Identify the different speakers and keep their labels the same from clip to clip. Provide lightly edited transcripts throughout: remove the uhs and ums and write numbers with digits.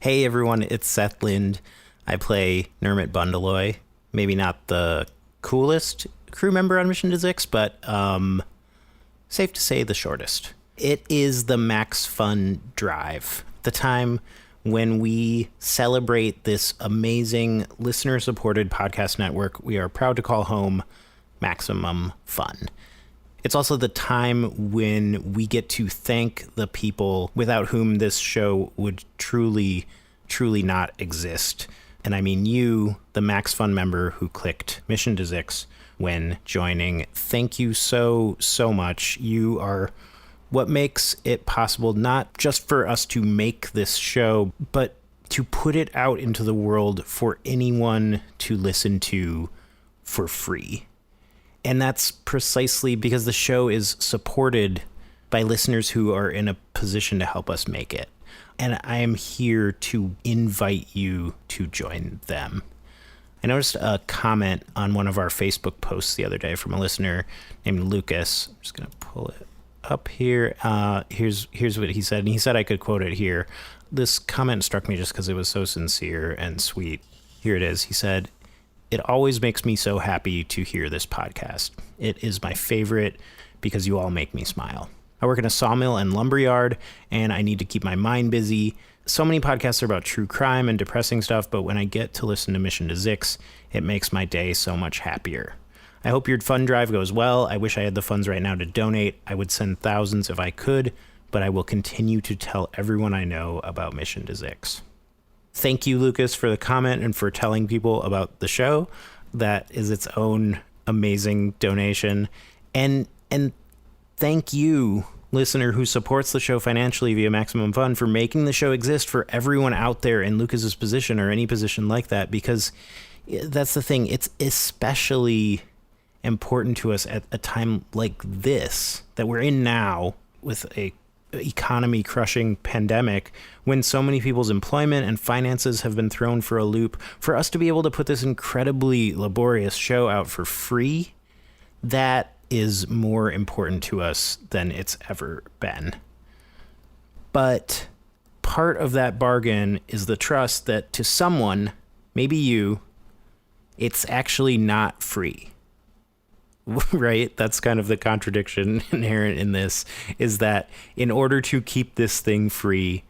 Speaker 1: Hey everyone, it's Seth Lind. I play Nermut Bundaloy. Maybe not the coolest crew member on Mission to Zyxx, but safe to say the shortest. It is the Max Fun Drive, the time when we celebrate this amazing listener-supported podcast network we are proud to call home, Maximum Fun. It's also the time when we get to thank the people without whom this show would truly not exist. And I mean you, the Max Fun member who clicked Mission to Zyxx when joining. Thank you so much. You are what makes it possible not just for us to make this show, but to put it out into the world for anyone to listen to for free. And that's precisely because the show is supported by listeners who are in a position to help us make it. And I am here to invite you to join them. I noticed a comment on one of our Facebook posts the other day from a listener named Lucas. I'm just going to pull it up here. Here's what he said. And he said I could quote it here. This comment struck me just because it was so sincere and sweet. Here it is. He said, "It always makes me so happy to hear this podcast. It is my favorite because you all make me smile. I work in a sawmill and lumberyard, and I need to keep my mind busy. So many podcasts are about true crime and depressing stuff, but when I get to listen to Mission to Zyxx, it makes my day so much happier. I hope your fund drive goes well. I wish I had the funds right now to donate. I would send thousands if I could, but I will continue to tell everyone I know about Mission to Zyxx." Thank you, Lucas, for the comment and for telling people about the show. That is its own amazing donation. And thank you, listener who supports the show financially via Maximum Fun, for making the show exist for everyone out there in Lucas's position or any position like that, because that's the thing. It's especially important to us at a time like this that we're in now with a economy crushing pandemic, when so many people's employment and finances have been thrown for a loop. For us to be able to put this incredibly laborious show out for free, that is more important to us than it's ever been. But part of that bargain is the trust that to someone, maybe you, it's actually not free. Right? That's kind of the contradiction inherent in this, is that in order to keep this thing free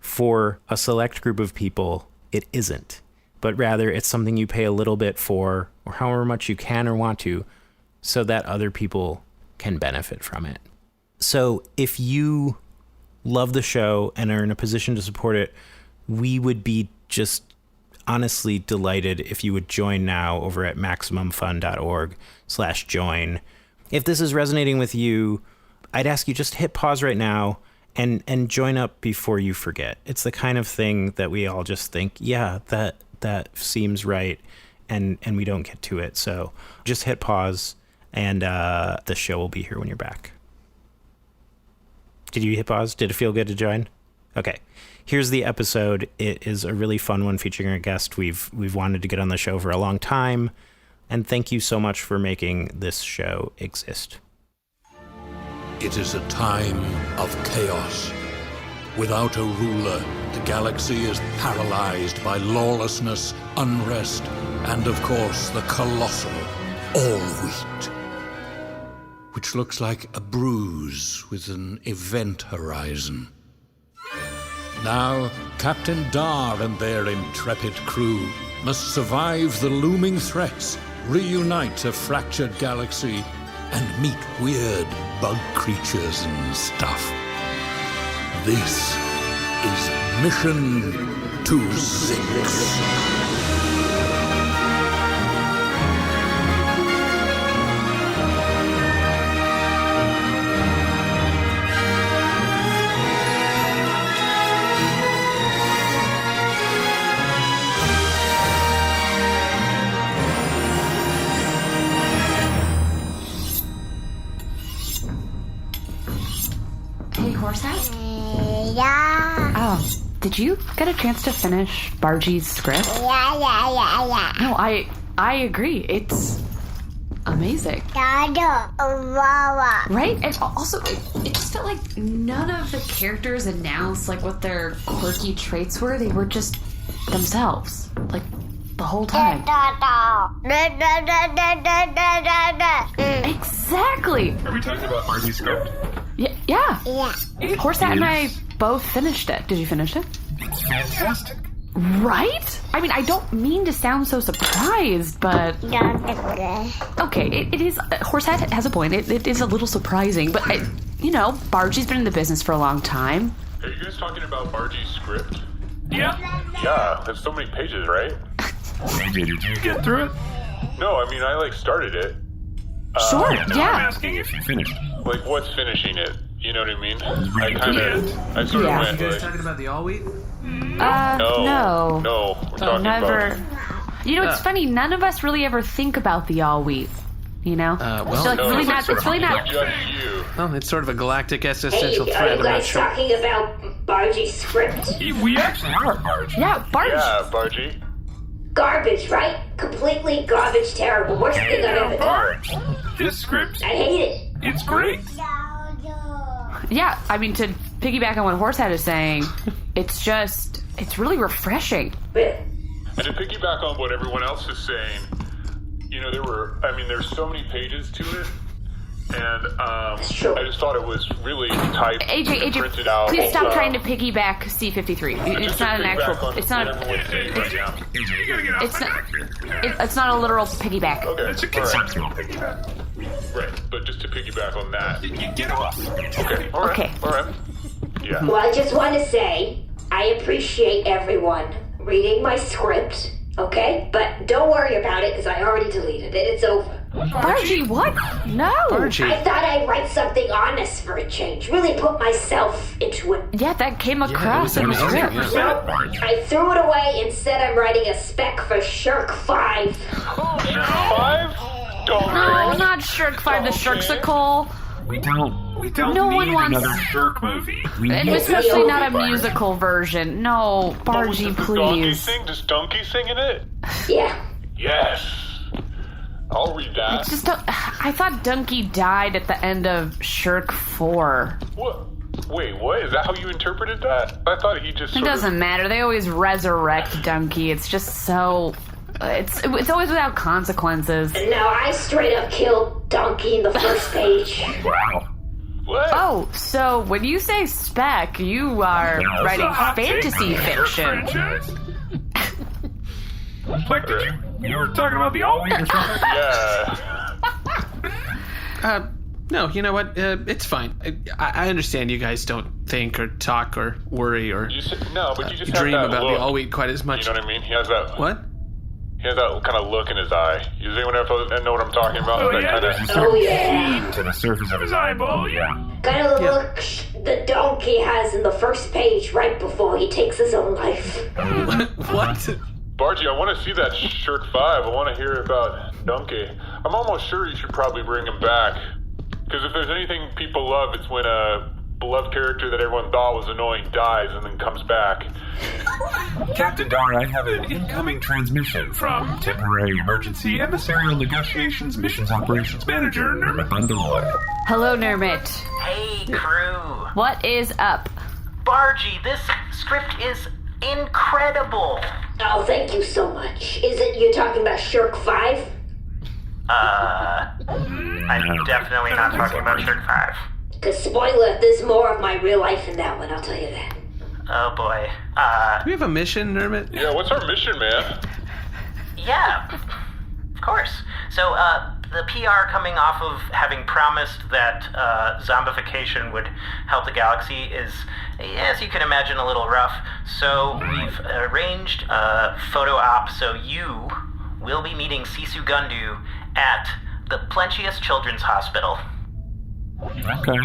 Speaker 1: for a select group of people, it isn't. But rather, it's something you pay a little bit for, or however much you can or want to, so that other people can benefit from it. So if you love the show and are in a position to support it, we would be just honestly delighted if you would join now over at MaximumFun.org/join. If this is resonating with you, I'd ask you just hit pause right now and join up before you forget. It's the kind of thing that we all just think, yeah, that seems right, and we don't get to it. So just hit pause, and the show will be here when you're back. Did you hit pause? Did it feel good to join? Okay. Here's the episode. It is a really fun one featuring a guest we've wanted to get on the show for a long time. And thank you so much for making this show exist.
Speaker 2: It is a time of chaos. Without a ruler, the galaxy is paralyzed by lawlessness, unrest, and of course the colossal all-wheat, which looks like a bruise with an event horizon. Now, Captain Dar and their intrepid crew must survive the looming threats, reunite a fractured galaxy, and meet weird bug creatures and stuff. This is Mission to Zyxx.
Speaker 3: Yeah.
Speaker 4: Oh, did you get a chance to finish Bargie's script?
Speaker 3: Yeah.
Speaker 4: No, I agree. It's amazing.
Speaker 3: Right?
Speaker 4: And also, it's noticed that, like, none of the characters announced, like, what their quirky traits were. They were just themselves, like, the whole time. Exactly.
Speaker 3: Are we talking about Bargie's script?
Speaker 4: Yeah. Horsehat and I both finished it. Did you finish it?
Speaker 3: It's fantastic.
Speaker 4: Right? I mean, I don't mean to sound so surprised, but... Okay, it is... Horsehat has a point. It is a little surprising, but, Bargie's been in the business for a long time.
Speaker 5: Are you guys talking about Bargie's script?
Speaker 3: Yeah.
Speaker 5: Yeah, there's so many pages, right?
Speaker 3: Did you get through it?
Speaker 5: No, I mean, I, started it.
Speaker 4: Sure,
Speaker 3: No, I'm asking if you finished.
Speaker 5: Like, what's finishing it? You know what I mean?
Speaker 3: Reading
Speaker 5: I sort of
Speaker 4: Yeah.
Speaker 5: went,
Speaker 6: You guys
Speaker 5: like...
Speaker 6: talking about the all wheat?
Speaker 4: No.
Speaker 5: No, we're talking
Speaker 4: Never.
Speaker 5: about...
Speaker 4: It's funny, none of us really ever think about the all wheat,
Speaker 6: well,
Speaker 4: it's like
Speaker 5: no,
Speaker 4: really
Speaker 5: it's
Speaker 4: not, it's really not...
Speaker 5: Just you.
Speaker 6: Well, it's sort of a galactic
Speaker 7: Hey,
Speaker 6: existential
Speaker 7: are
Speaker 6: threat.
Speaker 7: you
Speaker 6: I'm not
Speaker 7: guys
Speaker 6: sure.
Speaker 7: talking about Bargie's script?
Speaker 3: We actually are Bargie.
Speaker 4: Yeah, Bargie.
Speaker 5: Yeah, Bargie.
Speaker 7: Garbage, right? Completely garbage, terrible. Worst thing I've ever done.
Speaker 3: Barge. This script,
Speaker 7: I hate it.
Speaker 3: it's great.
Speaker 4: Yeah, I mean, to piggyback on what Horsehat is saying, it's really refreshing.
Speaker 7: Really.
Speaker 5: And to piggyback on what everyone else is saying, there's so many pages to it, and
Speaker 7: Sure.
Speaker 5: I just thought it was really typed and printed
Speaker 4: AJ,
Speaker 5: out.
Speaker 4: please stop trying to piggyback C-53. It's not an actual... It's not a...
Speaker 3: AJ, you gotta get off
Speaker 4: It's
Speaker 3: my
Speaker 4: not,
Speaker 3: back here.
Speaker 4: it's not a literal piggyback.
Speaker 5: Okay,
Speaker 3: It's a
Speaker 5: all right.
Speaker 3: conceptual piggyback.
Speaker 5: Right, but just to piggyback on that.
Speaker 3: You get off.
Speaker 5: Okay, all right.
Speaker 4: Okay.
Speaker 5: All right. Yeah.
Speaker 7: Well, I just want to say I appreciate everyone reading my script, okay? But don't worry about it because I already deleted it. It's over.
Speaker 4: Bargie, what? No.
Speaker 6: Bargie.
Speaker 7: I thought I'd write something honest for a change. Really put myself into it.
Speaker 4: Yeah, that came across in the
Speaker 6: amazing,
Speaker 4: script.
Speaker 6: yeah.
Speaker 3: Barge.
Speaker 7: I threw it away and said I'm writing a spec for Shirk 5.
Speaker 5: Five? Don't
Speaker 4: No, not Shirk 5, the Shirksicle.
Speaker 3: We don't
Speaker 4: No
Speaker 3: need
Speaker 4: one wants-
Speaker 3: another Shirk movie. We
Speaker 4: And
Speaker 3: need
Speaker 4: especially not a
Speaker 3: Barge.
Speaker 4: musical version. No, Bargie,
Speaker 5: Does Donkey
Speaker 4: please.
Speaker 5: sing? Does Donkey sing in it?
Speaker 7: Yeah.
Speaker 5: Yes. I'll read that.
Speaker 4: It's just I thought Donkey died at the end of Shirk 4.
Speaker 5: What? Wait, what? Is that how you interpreted that? I thought he just
Speaker 4: It
Speaker 5: sort
Speaker 4: doesn't matter. They always resurrect Donkey. It's just so... It's always without consequences.
Speaker 7: And now I straight up killed Donkey in the first page.
Speaker 3: Wow.
Speaker 5: What?
Speaker 4: Oh, so when you say spec, you are
Speaker 3: That's
Speaker 4: writing
Speaker 3: a hot take
Speaker 4: fantasy
Speaker 3: on the Shirk
Speaker 4: fiction.
Speaker 3: franchise. Pleck, you were talking about the all-wheat or something?
Speaker 5: Yeah.
Speaker 6: No, you know what? It's fine. I understand you guys don't think or talk or worry or
Speaker 5: You said, no, but you just
Speaker 6: dream
Speaker 5: have that
Speaker 6: about
Speaker 5: look.
Speaker 6: the all wheat quite as much.
Speaker 5: You know what I mean? He has that.
Speaker 6: What?
Speaker 5: He has that kind of look in his eye. Does anyone ever know what I'm talking about?
Speaker 3: Oh,
Speaker 5: that
Speaker 3: yeah,
Speaker 5: kind
Speaker 3: there's a
Speaker 5: of.
Speaker 3: certain
Speaker 7: Oh, yeah.
Speaker 3: sheen to the surface of his eyeball, yeah.
Speaker 7: Kind of the look the Donkey has in the first page right before he takes his own life.
Speaker 6: What?
Speaker 5: Bargie, I want to see that Shirk 5. I want to hear about Donkey. I'm almost sure you should probably bring him back. Because if there's anything people love, it's when a beloved character that everyone thought was annoying dies and then comes back.
Speaker 3: Captain Dar, I have an incoming transmission from Temporary Emergency Adversarial Negotiations Missions Operations Manager, Nermut Bundaloy.
Speaker 4: Hello, Nermut.
Speaker 8: Hey, crew.
Speaker 4: What is up?
Speaker 8: Bargie, this script is incredible.
Speaker 7: Oh, thank you so much. Is it you're talking about Shirk 5?
Speaker 8: I'm definitely not talking about Shirk 5.
Speaker 7: Because, spoiler, there's more of my real life in that one, I'll tell you that.
Speaker 8: Oh boy.
Speaker 6: Do we have a mission, Nermut?
Speaker 5: Yeah, what's our mission, man?
Speaker 8: Yeah, of course. So, the PR coming off of having promised that zombification would help the galaxy is, as you can imagine, a little rough. So we've arranged a photo op so you will be meeting Sisu Gundu at the Plentius Children's Hospital.
Speaker 3: Okay.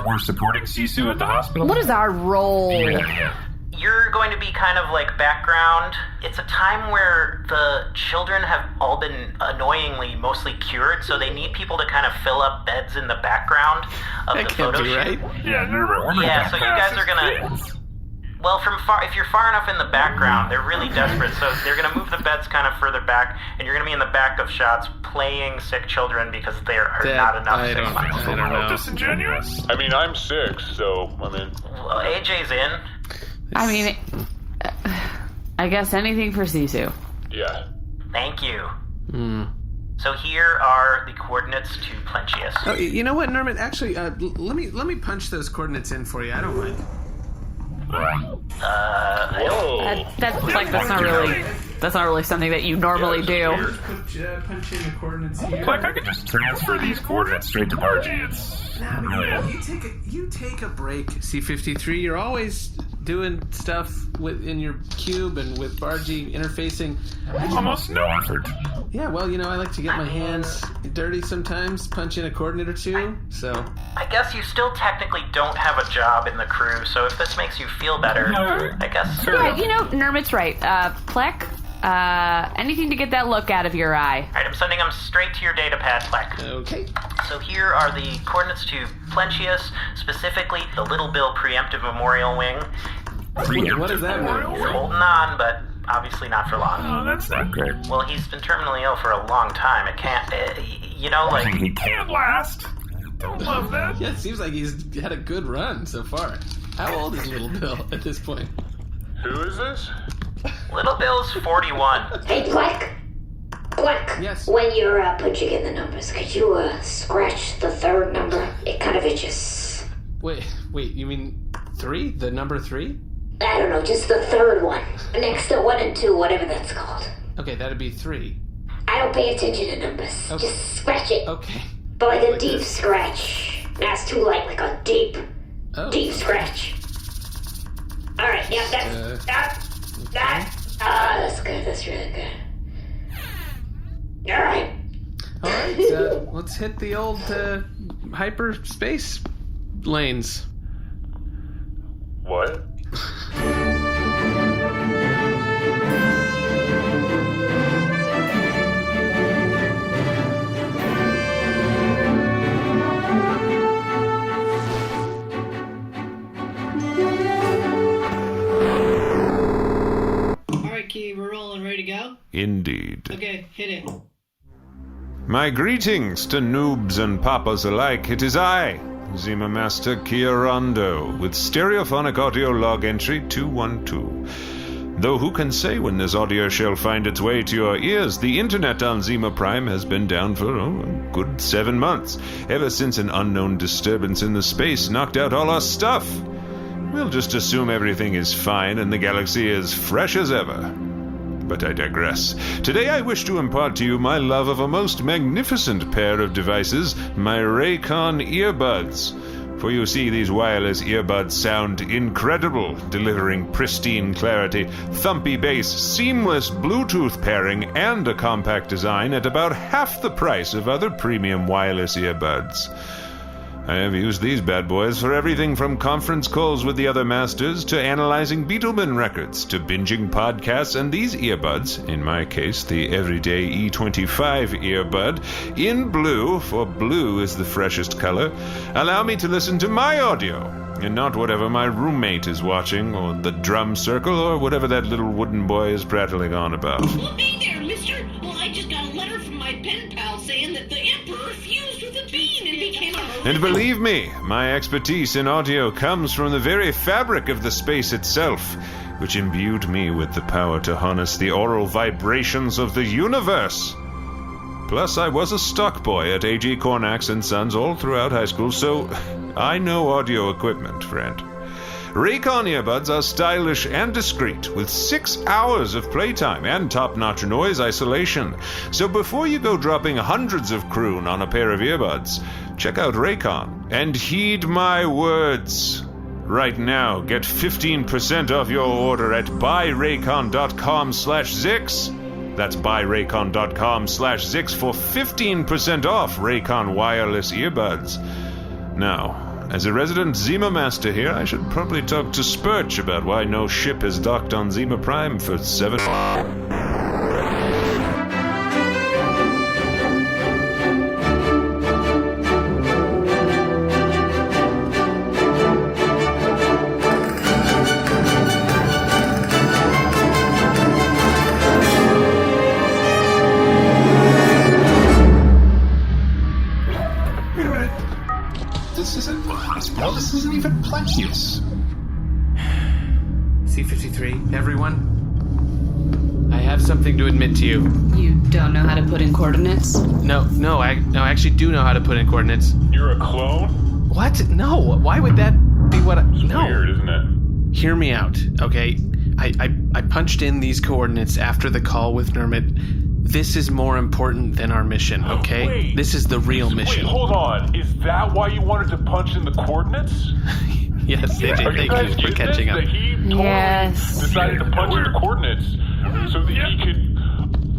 Speaker 3: We're supporting Sisu at the hospital?
Speaker 4: What is our role?
Speaker 3: Yeah.
Speaker 8: You're going to be kind of like background. It's a time where the children have all been annoyingly mostly cured, so they need people to kind of fill up beds in the background of
Speaker 6: That
Speaker 8: the
Speaker 6: can't
Speaker 8: photo
Speaker 6: be
Speaker 8: shoot.
Speaker 6: right.
Speaker 3: Yeah, Nermut, we're not
Speaker 8: Yeah, so you guys
Speaker 3: pass
Speaker 8: are gonna-
Speaker 3: as kids.
Speaker 8: Well, if you're far enough in the background, they're really desperate, so they're going to move the beds kind of further back, and you're going to be in the back of shots playing sick children because there are not enough sick ones.
Speaker 6: I don't know.
Speaker 3: Disingenuous.
Speaker 5: I mean, I'm 6, so,
Speaker 8: Well, AJ's in.
Speaker 4: I mean, I guess anything for Sisu.
Speaker 5: yeah.
Speaker 8: Thank you. So here are the coordinates to Plentius.
Speaker 6: Oh, you know what, Nermut? Actually, let me punch those coordinates in for you. I don't mind.
Speaker 5: Whoa.
Speaker 4: That's not really something that you normally do.
Speaker 6: Punch in the coordinates here.
Speaker 3: Like, I could just transfer these coordinates straight to Bargie. It's
Speaker 6: You take a break, C-53. You're always doing stuff in your cube and with Bargie interfacing.
Speaker 3: almost no effort.
Speaker 6: Yeah, well, I like to get my hands dirty sometimes, punch in a coordinate or two, so...
Speaker 8: I guess you still technically don't have a job in the crew, so if this makes you feel better, I guess...
Speaker 4: Yeah, Nermut's right. Pleck, anything to get that look out of your eye.
Speaker 8: Alright, I'm sending them straight to your data pad, Pleck.
Speaker 6: Okay.
Speaker 8: So here are the coordinates to Plentius, specifically the Little Bill Preemptive Memorial Wing.
Speaker 6: What does that mean?
Speaker 8: He's holding on, but obviously not for long.
Speaker 3: Oh, that's not great.
Speaker 8: Well, he's been terminally ill for a long time. It can't,
Speaker 3: He can't last. Don't love that.
Speaker 6: Yeah, it seems like he's had a good run so far. How old is Little Bill at this point?
Speaker 5: Who is this?
Speaker 8: Little Bill's 41.
Speaker 7: Hey, Pleck. Pleck.
Speaker 6: Yes?
Speaker 7: When you're punching in the numbers, could you scratch the third number? It kind of itches.
Speaker 6: Wait, you mean 3? The number 3?
Speaker 7: I don't know, just the third one. Next to 1 and 2, whatever that's called.
Speaker 6: Okay, that'd be 3.
Speaker 7: I don't pay attention to numbers.
Speaker 6: Okay.
Speaker 7: Just scratch it.
Speaker 6: Okay.
Speaker 7: But like a deep scratch. That's too light, like a deep scratch. Alright, yeah, that's good, that's really good. Alright.
Speaker 6: Alright, let's hit the old hyperspace lanes.
Speaker 5: What?
Speaker 9: Alright, Key, we're rolling, ready to go?
Speaker 10: Indeed.
Speaker 9: Okay, hit it.
Speaker 10: My greetings to noobs and papas alike. It is I, Zima Master Kiarondo, with stereophonic audio log entry 212. Though who can say when this audio shall find its way to your ears? The internet on Zima Prime has been down for a good 7 months, ever since an unknown disturbance in the space knocked out all our stuff. We'll just assume everything is fine and the galaxy is fresh as ever. But I digress. Today I wish to impart to you my love of a most magnificent pair of devices, my Raycon earbuds. For you see, these wireless earbuds sound incredible, delivering pristine clarity, thumpy bass, seamless Bluetooth pairing, and a compact design at about half the price of other premium wireless earbuds. I have used these bad boys for everything from conference calls with the other masters to analyzing Beetleman records to binging podcasts, and these earbuds, in my case the everyday E25 earbud, in blue, for blue is the freshest color, allow me to listen to my audio and not whatever my roommate is watching, or the drum circle, or whatever that little wooden boy is prattling on about.
Speaker 9: Well, hey there, mister. Well, I just got a letter from my pen pal saying that the Emperor fused with a bean and became a...
Speaker 10: And believe me, my expertise in audio comes from the very fabric of the space itself, which imbued me with the power to harness the aural vibrations of the universe. Plus, I was a stock boy at A.G. Cornax and Sons all throughout high school, so I know audio equipment, friend. Raycon earbuds are stylish and discreet, with 6 hours of playtime and top-notch noise isolation. So before you go dropping hundreds of croon on a pair of earbuds, check out Raycon and heed my words. Right now, get 15% off your order at buyraycon.com/Zyxx. That's buyraycon.com/Zyxx for 15% off Raycon wireless earbuds. Now, as a resident Zima master here, I should probably talk to Spurch about why no ship has docked on Zima Prime for 7...
Speaker 6: Everyone, I have something to admit to you.
Speaker 4: You don't know how to put in coordinates?
Speaker 6: No, I actually do know how to put in coordinates.
Speaker 5: You're a clone?
Speaker 6: What? No, why would that be what I... No.
Speaker 5: Weird, isn't it?
Speaker 6: Hear me out, okay? I punched in these coordinates after the call with Nermut. This is more important than our mission, okay?
Speaker 5: Wait.
Speaker 6: This is the real mission.
Speaker 5: Wait, hold on. Is that why you wanted to punch in the coordinates?
Speaker 6: Yes, AJ, thank you for catching up.
Speaker 5: That he totally decided to punch in the coordinates so that he could...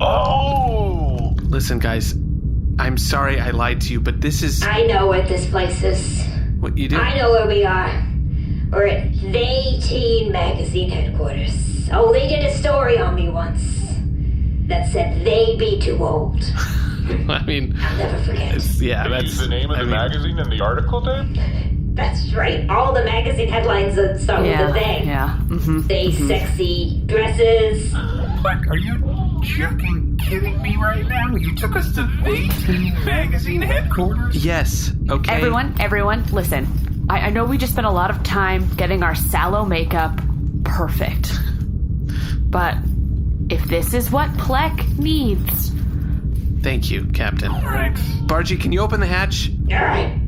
Speaker 5: Oh!
Speaker 6: Listen, guys, I'm sorry I lied to you, but this is...
Speaker 7: I know what this place is.
Speaker 6: What you do?
Speaker 7: I know where we are. We're at They Teen Magazine headquarters. Oh, they did a story on me once that said they be too old.
Speaker 6: I mean...
Speaker 7: I'll never forget.
Speaker 6: That's...
Speaker 5: the name of the magazine in the article, Dave?
Speaker 7: That's right. All the magazine headlines that start with a they.
Speaker 4: Yeah.
Speaker 7: They sexy dresses.
Speaker 3: Pleck, are you kidding me right now? You took us to They Teen Magazine headquarters?
Speaker 6: Yes, okay.
Speaker 4: Everyone, listen. I know we just spent a lot of time getting our sallow makeup perfect. But if this is what Pleck needs...
Speaker 6: Thank you, Captain.
Speaker 3: Right.
Speaker 6: Bargie, can you open the hatch?
Speaker 7: All right.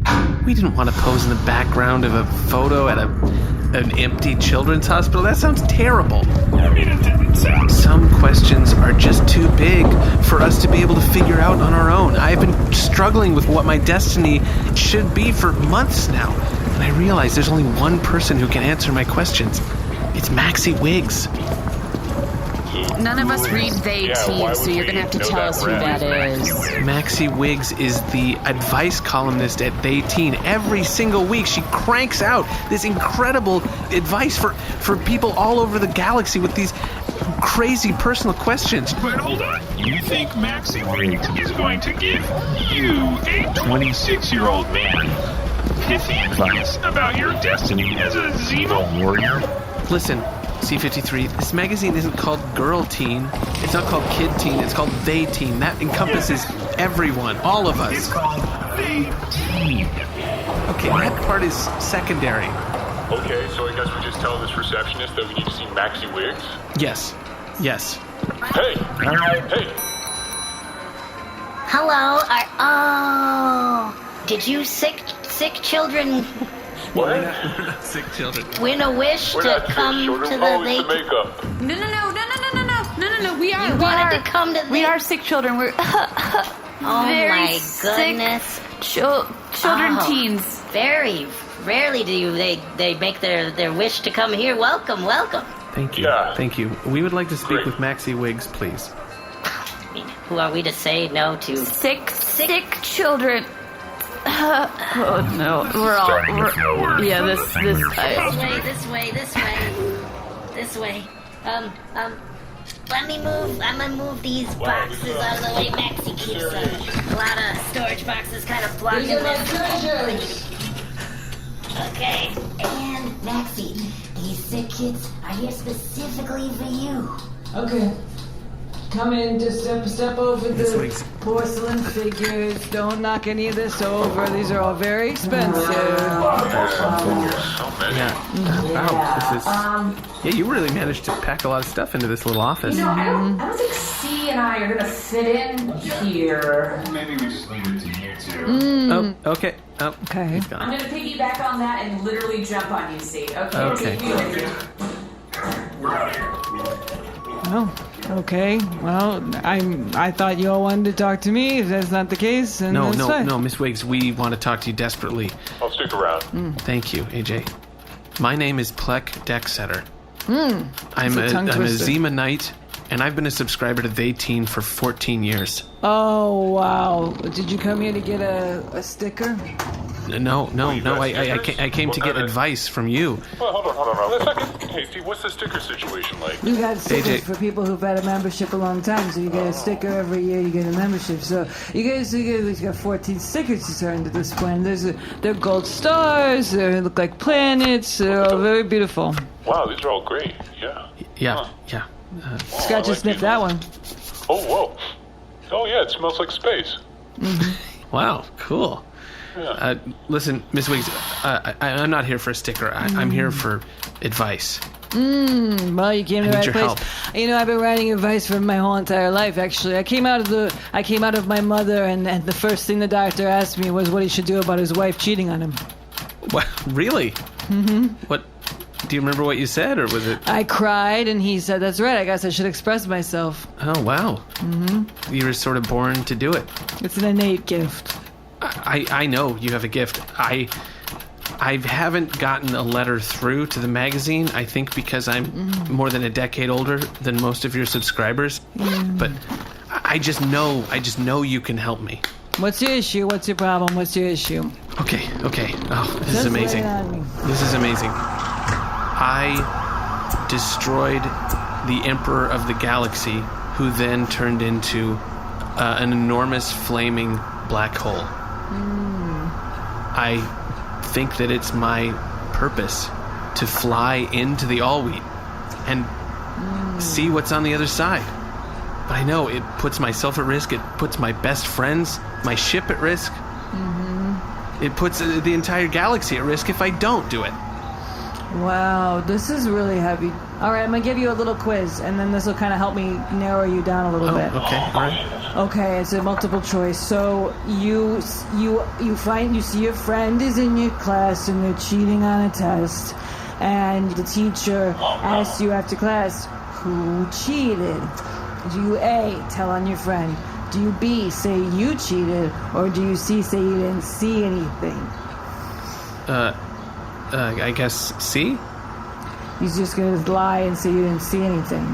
Speaker 6: We didn't want to pose in the background of a photo at an empty children's hospital. That sounds terrible.
Speaker 3: I mean, it didn't sound...
Speaker 6: Some questions are just too big for us to be able to figure out on our own. I've been struggling with what my destiny should be for months now. And I realize there's only one person who can answer my questions. It's Maxie Wiggs.
Speaker 4: None of us read They Teen, so you're going to have to tell us who that is.
Speaker 6: Maxie Wiggs is the advice columnist at They Teen. Every single week, she cranks out this incredible advice for people all over the galaxy with these crazy personal questions.
Speaker 3: But hold on. You think Maxie Wiggs is going to give you, a 26-year-old man, pithy advice about your destiny as a Xeno warrior?
Speaker 6: Listen, C-53, this magazine isn't called Girl Teen. It's not called Kid Teen. It's called They Teen. That encompasses everyone, all of us.
Speaker 3: It's called They Teen.
Speaker 6: Okay, that part is secondary.
Speaker 5: Okay, so I guess we just tell this receptionist that we need to see Maxie Wiggs?
Speaker 6: Yes.
Speaker 5: Hey!
Speaker 3: All right.
Speaker 5: Hey!
Speaker 11: Hello. Did you sick children
Speaker 5: What?
Speaker 6: We're not sick children.
Speaker 11: win a wish
Speaker 5: We're
Speaker 11: to
Speaker 5: not
Speaker 11: come
Speaker 5: children.
Speaker 11: to
Speaker 5: Oh,
Speaker 11: the
Speaker 5: it's
Speaker 11: They?
Speaker 5: the makeup.
Speaker 4: No. We are.
Speaker 11: You wanted to come to
Speaker 4: We
Speaker 11: the-
Speaker 4: are sick children. We're
Speaker 11: Oh
Speaker 4: very
Speaker 11: my
Speaker 4: sick
Speaker 11: goodness.
Speaker 4: children,
Speaker 11: Oh.
Speaker 4: teens.
Speaker 11: Very rarely do they make their wish to come here. Welcome.
Speaker 6: Thank you.
Speaker 5: Yeah.
Speaker 6: Thank you. We would like to speak
Speaker 5: Great.
Speaker 6: with Maxie Wiggs, please.
Speaker 11: I mean, who are we to say no to?
Speaker 4: Sick children. Oh no, we're all.
Speaker 3: Starting to feel worse.
Speaker 4: Yeah, this.
Speaker 11: This way. Let me move. I'm gonna move these boxes out of the way. Maxie keeps a lot of storage boxes kind of blocking this. Okay. And Maxie, these sick kids are here specifically for you.
Speaker 12: Okay. Come in, just step over
Speaker 6: This
Speaker 12: the
Speaker 6: week's-
Speaker 12: porcelain figures. Don't knock any of this over. These are all very expensive.
Speaker 5: So many.
Speaker 6: Yeah. Wow. This is. Yeah, you really managed to pack a lot of stuff into this little office.
Speaker 4: I don't think C and I are gonna fit in here.
Speaker 3: Maybe we just leave it to you two.
Speaker 6: Oh, okay. Oh,
Speaker 12: Okay.
Speaker 6: he's
Speaker 4: I'm
Speaker 6: gone.
Speaker 4: gonna piggyback on that and literally jump on you, C.
Speaker 6: Okay.
Speaker 3: We're out of here.
Speaker 12: Oh, okay. Well, I thought you all wanted to talk to me. If that's not the case, then that's fine.
Speaker 6: No, Miss Wiggs, we want to talk to you desperately.
Speaker 5: I'll stick around.
Speaker 6: Thank you, AJ. My name is Pleck Decksetter. I'm
Speaker 12: a tongue
Speaker 6: a
Speaker 12: twister.
Speaker 6: Zima Knight, and I've been a subscriber to They Teen for 14 years.
Speaker 12: Oh, wow. Did you come here to get a sticker?
Speaker 6: No,
Speaker 5: you got
Speaker 6: I came
Speaker 5: stickers?
Speaker 6: to get advice from you.
Speaker 5: Well, hold on. A second. Hey, Steve, what's the sticker situation like?
Speaker 12: You got stickers
Speaker 6: AJ.
Speaker 12: for people who've had a membership a long time, so you get a sticker every year. You get a membership. So you guys got 14 stickers to turn to this point. They're gold stars. They look like planets. They're all very beautiful.
Speaker 5: Wow, these are all great. Yeah.
Speaker 6: Yeah.
Speaker 12: Scratch and sniff that one.
Speaker 5: Oh, whoa. Oh, yeah, it smells like space.
Speaker 6: Wow, cool. Listen, Miss Wiggs, I'm not here for a sticker. I'm here for advice.
Speaker 12: Well, you came to the
Speaker 6: I
Speaker 12: right
Speaker 6: need your
Speaker 12: place.
Speaker 6: help.
Speaker 12: You know, I've been writing advice for my whole entire life. Actually, I came out of my mother, and the first thing the doctor asked me was what he should do about his wife cheating on him.
Speaker 6: What? Really? Mm-hmm. What? Do you remember what you said, or was it?
Speaker 12: I cried, and he said, "That's right. I guess I should express myself."
Speaker 6: Oh, wow. Mm-hmm. You were sort of born to do it.
Speaker 12: It's an innate gift.
Speaker 6: I know you have a gift. I haven't gotten a letter through to the magazine, I think because I'm more than a decade older than most of your subscribers. But I just know you can help me.
Speaker 12: What's your issue? What's your problem? What's your issue?
Speaker 6: Okay. Oh, this is amazing. This is amazing. I destroyed the Emperor of the Galaxy, who then turned into an enormous flaming black hole. I think that it's my purpose to fly into the All-Wheat and see what's on the other side. But I know it puts myself at risk. It puts my best friends, my ship at risk. It puts the entire galaxy at risk if I don't do it.
Speaker 12: Wow, this is really heavy. All right, I'm gonna give you a little quiz, and then this will kind of help me narrow you down a little bit.
Speaker 6: Okay, all right.
Speaker 12: Okay, it's a multiple choice. So you see your friend is in your class and they're cheating on a test, and the teacher asks you after class, who cheated? Do you A, tell on your friend? Do you B, say you cheated? Or do you C, say you didn't see anything?
Speaker 6: I guess C?
Speaker 12: He's just gonna lie and say you didn't see anything.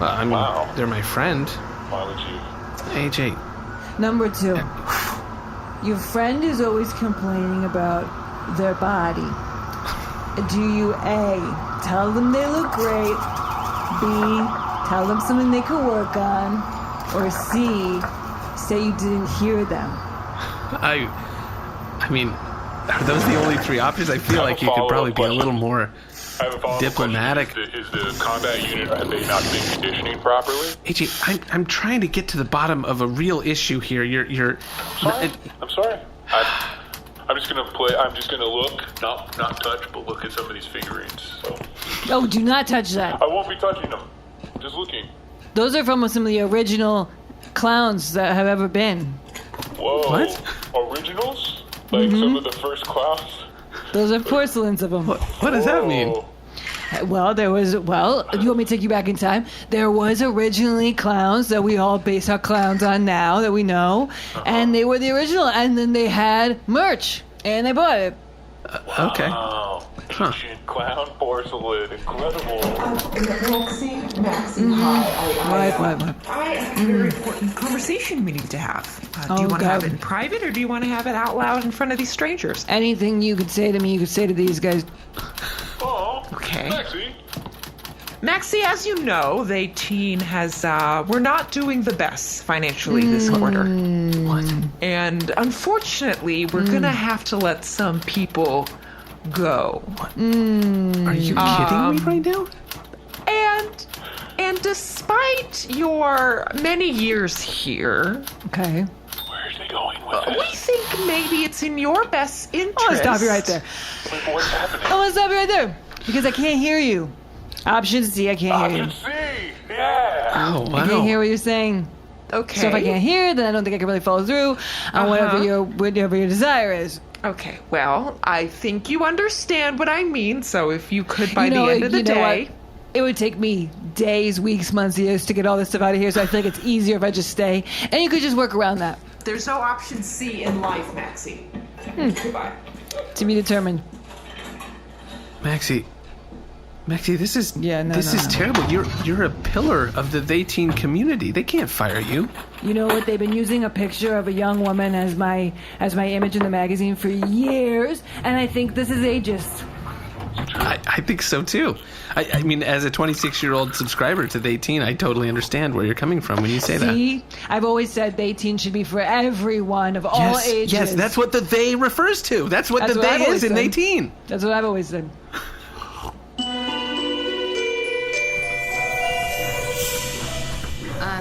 Speaker 6: Well, I mean, they're my friend.
Speaker 5: Why would you?
Speaker 6: Hey, Jade.
Speaker 12: Number 2. Your friend is always complaining about their body. Do you A, tell them they look great? B, tell them something they could work on? Or C, say you didn't hear them?
Speaker 6: I mean, are those the only 3 options? I feel like you could probably be a little more diplomatic.
Speaker 5: Is the combat unit, have they not been conditioning properly?
Speaker 6: AJ, I'm trying to get to the bottom of a real issue here.
Speaker 5: I'm sorry. I'm just gonna play. I'm just gonna look, not touch, but look at some of these figurines. So.
Speaker 12: Oh, do not touch that.
Speaker 5: I won't be touching them. Just looking.
Speaker 12: Those are from some of the original clowns that have ever been.
Speaker 5: Whoa.
Speaker 6: What?
Speaker 5: Originals? Like some of the first clowns?
Speaker 12: Those are porcelains of them.
Speaker 6: What does that mean?
Speaker 12: Well, you want me to take you back in time? There was originally clowns that we all base our clowns on now that we know. And they were the original. And then they had merch. And they bought it.
Speaker 6: Okay.
Speaker 5: Wow. Ancient clown porcelain. Incredible.
Speaker 13: Maxie, hi.
Speaker 12: What?
Speaker 13: I have a very important conversation we need to have. Do you want to have it in private, or do you want to have it out loud in front of these strangers?
Speaker 12: Anything you could say to me, you could say to these guys.
Speaker 5: Oh,
Speaker 13: okay.
Speaker 5: Maxie,
Speaker 13: as you know, the teen has, we're not doing the best financially this quarter.
Speaker 6: What?
Speaker 13: And unfortunately, we're going to have to let some people go.
Speaker 6: Are you kidding me right now?
Speaker 13: And despite your many years here...
Speaker 12: Okay.
Speaker 5: Where's they going with it?
Speaker 13: We think maybe it's in your best interest...
Speaker 12: Oh, stop you right there.
Speaker 5: What's happening?
Speaker 12: I'm gonna stop you right there. Because I can't hear you. Option C, I can't hear you.
Speaker 5: Option C, yeah.
Speaker 6: Oh, wow.
Speaker 12: I can't hear what you're saying.
Speaker 13: Okay.
Speaker 12: So if I can't hear, then I don't think I can really follow through on whatever your desire is.
Speaker 13: Okay, well, I think you understand what I mean, so if you could by the end of the day...
Speaker 12: What? It would take me days, weeks, months, years to get all this stuff out of here, so I feel like it's easier if I just stay. And you could just work around that.
Speaker 13: There's no option C in life, Maxie. Goodbye.
Speaker 12: To be determined.
Speaker 6: Maxie, this is
Speaker 12: is
Speaker 6: terrible. You're a pillar of the they teen community. They can't fire you.
Speaker 12: You know what? They've been using a picture of a young woman as my image in the magazine for years, and I think this is ageist.
Speaker 6: I think so too. I mean, as a 26-year-old subscriber to They Teen, I totally understand where you're coming from when you say that.
Speaker 12: See, I've always said They Teen should be for everyone of all ages.
Speaker 6: Yes, that's what the they refers to. That's what the they is in They Teen.
Speaker 12: That's what I've always said.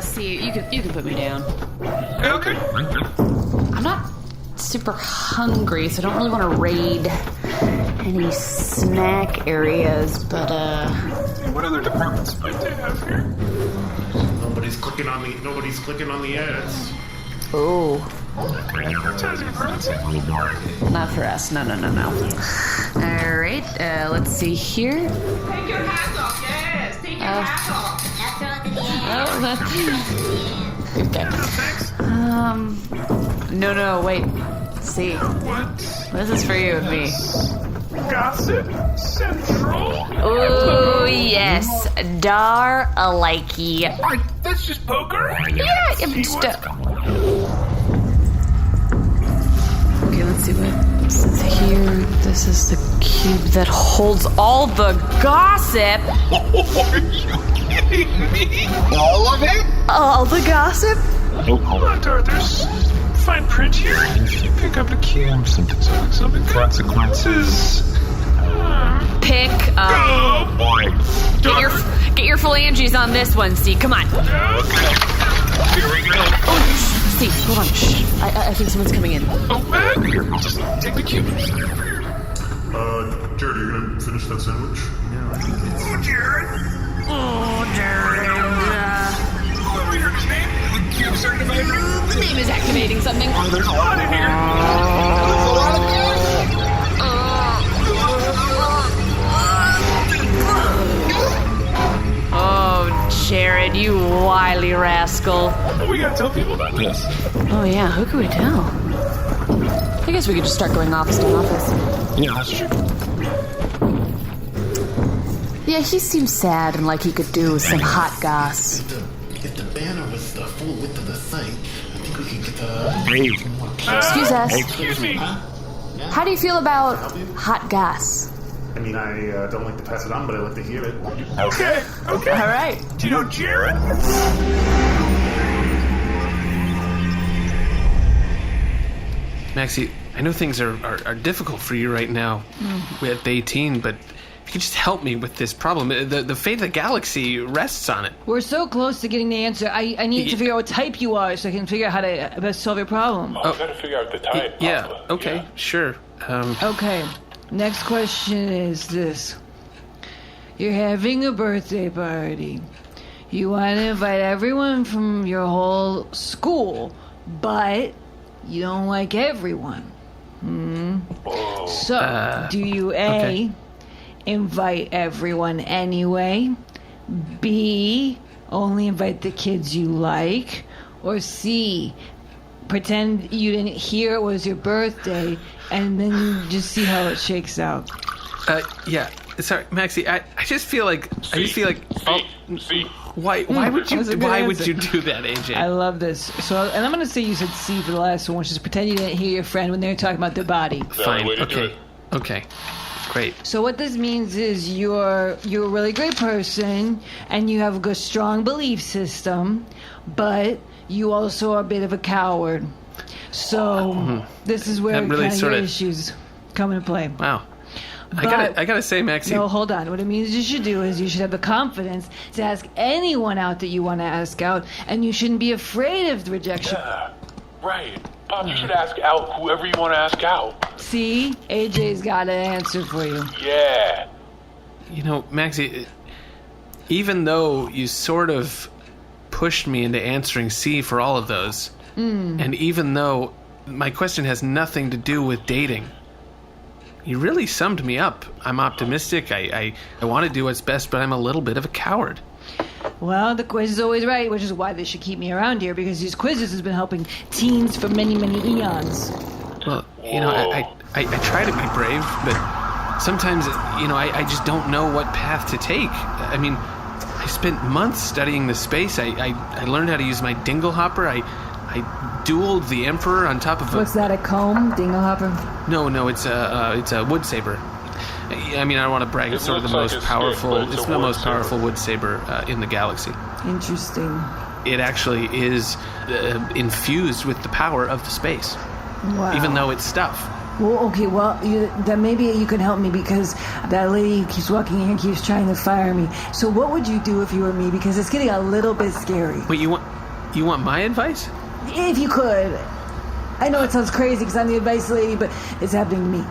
Speaker 4: See, you can put me down.
Speaker 3: Okay.
Speaker 4: I'm not super hungry, so I don't really want to raid any snack areas, but
Speaker 3: What other departments might they have here?
Speaker 14: Nobody's clicking on the ads.
Speaker 4: Oh.
Speaker 3: Advertising departments.
Speaker 4: Not for us. No. Alright, let's see here.
Speaker 13: Take your hats off, yes. Take your hats off.
Speaker 4: No, wait. See.
Speaker 3: What?
Speaker 4: This is for you and me.
Speaker 3: Gossip Central?
Speaker 4: Oh, yes. Dar Aliki.
Speaker 3: Wait, that's just poker?
Speaker 4: Yeah, Okay, let's see what this is here. This is the cube that holds all the gossip.
Speaker 3: Are you kidding me? All of it?
Speaker 4: All the gossip?
Speaker 3: Oh, hold on, Dar. There's fine print here. If you pick up a cube, some consequences.
Speaker 4: Pick up.
Speaker 3: Oh, boy.
Speaker 4: Get your phalanges on this one, see. Come on.
Speaker 3: Okay. Here we go.
Speaker 4: Oh, see, hold on. Shh. I think someone's coming in.
Speaker 3: Oh, man. Here, I'll just take the cube.
Speaker 14: Jared, are you gonna finish that sandwich?
Speaker 3: Oh, Jared. What was your name? The cube certified.
Speaker 4: The name is activating something.
Speaker 3: Oh, there's a lot in here.
Speaker 4: Oh, Jared, you wily rascal.
Speaker 3: We gotta tell people about this.
Speaker 4: Oh, yeah, who can we tell? I guess we could just start going office to office.
Speaker 3: Yeah, that's true.
Speaker 4: Yeah, he seems sad and like he could do with some hot goss.
Speaker 14: If the banner was the full width of the site, I think we could get the...
Speaker 4: Excuse us.
Speaker 3: Excuse me.
Speaker 4: How do you feel about hot goss?
Speaker 14: I mean, I don't like to pass it on, but I like to hear it.
Speaker 3: Okay.
Speaker 4: All right.
Speaker 3: Do you know Jared?
Speaker 6: Maxie, I know things are difficult for you right now. We're at 18, but if you could just help me with this problem. The fate of the galaxy rests on it.
Speaker 12: We're so close to getting the answer. I need to figure out what type you are so I can figure out how to best solve your problem.
Speaker 5: Oh, we gotta figure out the type.
Speaker 6: Yeah,
Speaker 5: Papa.
Speaker 6: okay,
Speaker 5: Yeah.
Speaker 6: sure.
Speaker 12: Okay, next question is this. You're having a birthday party. You want to invite everyone from your whole school, but you don't like everyone. So, do you A, invite everyone anyway, B, only invite the kids you like, or C, pretend you didn't hear it was your birthday and then you just see how it shakes out?
Speaker 6: Yeah. Sorry, Maxie. I just feel like
Speaker 5: C.
Speaker 6: Why would you do that, AJ?
Speaker 12: I love this. So, and I'm going to say you said C for the last one, which is pretend you didn't hear your friend when they were talking about their body.
Speaker 6: Fine. Okay. Great.
Speaker 12: So what this means is you're a really great person and you have a good, strong belief system, but you also are a bit of a coward. So this is where
Speaker 6: really
Speaker 12: kind of your issues come into play.
Speaker 6: Wow. I gotta say, Maxie.
Speaker 12: No, hold on. What it means you should do is you should have the confidence to ask anyone out that you want to ask out, and you shouldn't be afraid of the rejection.
Speaker 5: Yeah, right. Pop, you should ask out whoever you want to ask out.
Speaker 12: See? AJ's got an answer for you.
Speaker 5: Yeah.
Speaker 6: You know, Maxie, even though you sort of pushed me into answering C for all of those, and even though my question has nothing to do with dating, you really summed me up. I'm optimistic. I want to do what's best, but I'm a little bit of a coward.
Speaker 12: Well, the quiz is always right, which is why they should keep me around here, because these quizzes has been helping teens for many, many eons.
Speaker 6: Well, you know, I try to be brave, but sometimes, you know, I just don't know what path to take. I mean, I spent months studying the space. I learned how to use my dinglehopper. I dueled the Emperor on top of a...
Speaker 12: What's that, a comb? Dinglehopper?
Speaker 6: No, it's a wood saber. I mean, I don't want to brag. It's sort of the most powerful... It's the most powerful wood saber in the galaxy.
Speaker 12: Interesting.
Speaker 6: It actually is infused with the power of the space.
Speaker 12: Wow.
Speaker 6: Even though it's stuff.
Speaker 12: Well, okay, then maybe you can help me, because that lady who keeps walking in here keeps trying to fire me. So what would you do if you were me? Because it's getting a little bit scary.
Speaker 6: Wait, you want my advice?
Speaker 12: If you could. I know it sounds crazy because I'm the advice lady, but it's happening to me.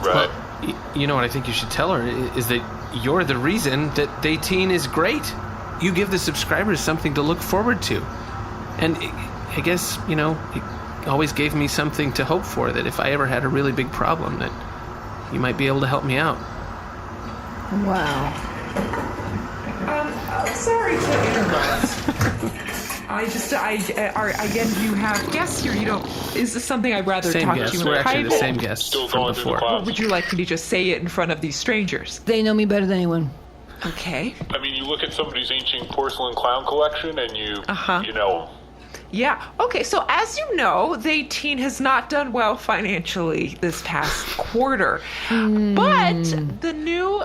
Speaker 5: Right.
Speaker 6: Well, you know what I think you should tell her is that you're the reason that Dayteen is great. You give the subscribers something to look forward to. And I guess, it always gave me something to hope for, that if I ever had a really big problem, that you might be able to help me out.
Speaker 12: Wow.
Speaker 13: Sorry to interrupt. Again, you have guests here. Is this something I'd rather
Speaker 6: same
Speaker 13: talk
Speaker 6: guest.
Speaker 13: to you
Speaker 6: We're
Speaker 13: in
Speaker 6: actually
Speaker 13: private?
Speaker 6: the same guests from before.
Speaker 13: Or would you like me to just say it in front of these strangers?
Speaker 12: They know me better than anyone.
Speaker 13: Okay.
Speaker 5: I mean, you look at somebody's ancient porcelain clown collection and you know.
Speaker 13: Yeah. Okay, so as you know, Dayteen has not done well financially this past quarter. But the new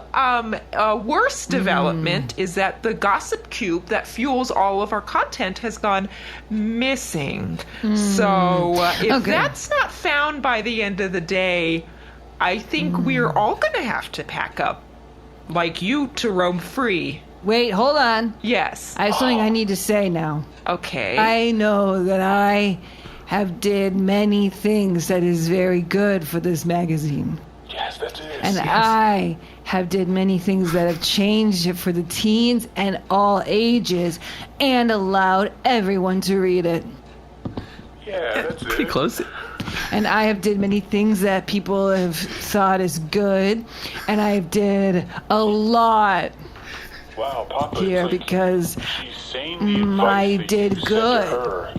Speaker 13: worst development is that the gossip cube that fuels all of our content has gone missing. So if that's not found by the end of the day, I think we're all going to have to pack up, like you, to roam free.
Speaker 12: Wait, hold on.
Speaker 13: Yes.
Speaker 12: I have something I need to say now.
Speaker 13: Okay.
Speaker 12: I know that I have did many things that is very good for this magazine.
Speaker 5: Yes, that's it.
Speaker 12: And I have did many things that have changed it for the teens and all ages and allowed everyone to read it.
Speaker 5: Yeah, that's it.
Speaker 6: Pretty close.
Speaker 12: And I have did many things that people have thought is good, and I did a lot.
Speaker 5: Wow, Papa,
Speaker 12: here
Speaker 5: it's like
Speaker 12: because
Speaker 5: she's saying the advice
Speaker 12: I
Speaker 5: that
Speaker 12: did
Speaker 5: you said to
Speaker 12: good.
Speaker 5: her,